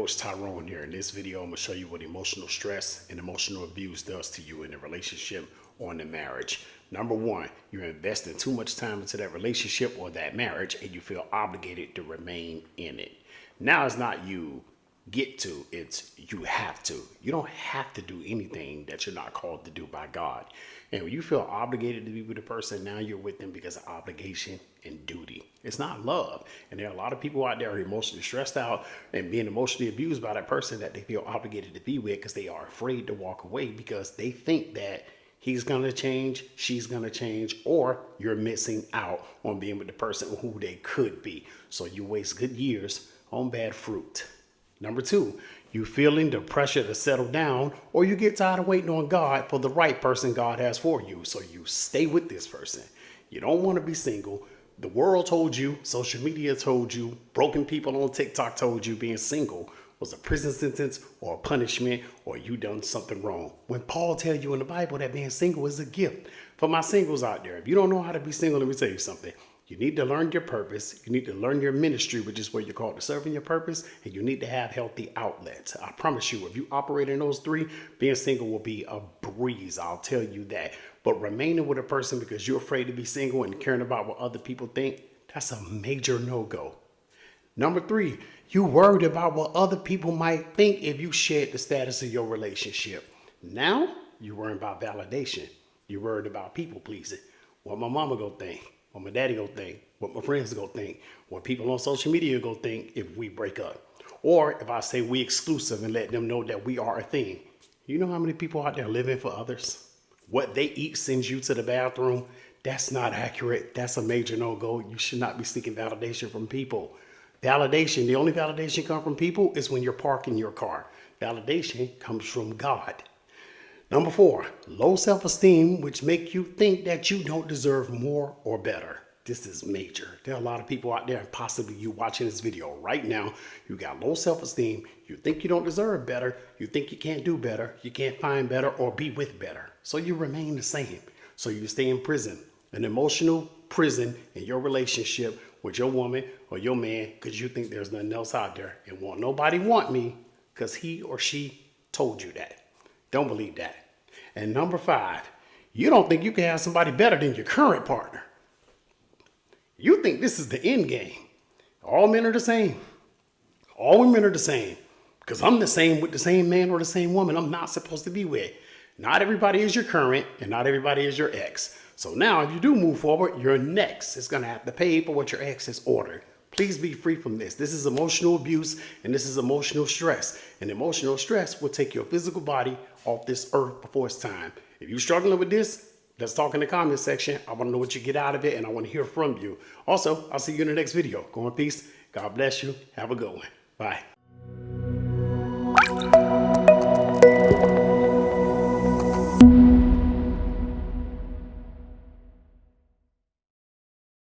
Coach Tyrone here. In this video, I'm going to show you what emotional stress and emotional abuse does to you in a relationship or in a marriage. Number one, you're investing too much time into that relationship or that marriage and you feel obligated to remain in it. Now it's not you get to, it's you have to. You don't have to do anything that you're not called to do by God. And when you feel obligated to be with a person, now you're with them because of obligation and duty. It's not love. And there are a lot of people out there who are emotionally stressed out and being emotionally abused by that person that they feel obligated to be with because they are afraid to walk away because they think that he's going to change, she's going to change, or you're missing out on being with the person who they could be. So you waste good years on bad fruit. Number two, you feeling the pressure to settle down, or you get tired of waiting on God for the right person God has for you. So you stay with this person. You don't want to be single. The world told you, social media told you, broken people on TikTok told you being single was a prison sentence or a punishment or you done something wrong. When Paul tells you in the Bible that being single is a gift. For my singles out there, if you don't know how to be single, let me tell you something. You need to learn your purpose. You need to learn your ministry, which is where you're called to serve in your purpose. And you need to have healthy outlets. I promise you, if you operate in those three, being single will be a breeze. I'll tell you that. But remaining with a person because you're afraid to be single and caring about what other people think, that's a major no-go. Number three, you worried about what other people might think if you shared the status of your relationship. Now, you're worried about validation. You're worried about people pleasing. What my mama gonna think. What my daddy gonna think, what my friends gonna think, what people on social media gonna think if we break up. Or if I say we exclusive and let them know that we are a thing. You know how many people out there living for others? What they eat sends you to the bathroom. That's not accurate. That's a major no-go. You should not be seeking validation from people. Validation, the only validation come from people is when you're parking your car. Validation comes from God. Number four, low self-esteem, which make you think that you don't deserve more or better. This is major. There are a lot of people out there, and possibly you watching this video right now, you got low self-esteem, you think you don't deserve better, you think you can't do better, you can't find better or be with better. So you remain the same. So you stay in prison, an emotional prison in your relationship with your woman or your man because you think there's nothing else out there and won't nobody want me because he or she told you that. Don't believe that. And number five, you don't think you can have somebody better than your current partner. You think this is the end game. All men are the same. All women are the same. Because I'm the same with the same man or the same woman I'm not supposed to be with. Not everybody is your current and not everybody is your ex. So now if you do move forward, your next is going to have to pay for what your ex has ordered. Please be free from this. This is emotional abuse and this is emotional stress. And emotional stress will take your physical body off this earth before it's time. If you're struggling with this, let's talk in the comment section. I want to know what you get out of it and I want to hear from you. Also, I'll see you in the next video. Go in peace. God bless you. Have a good one. Bye.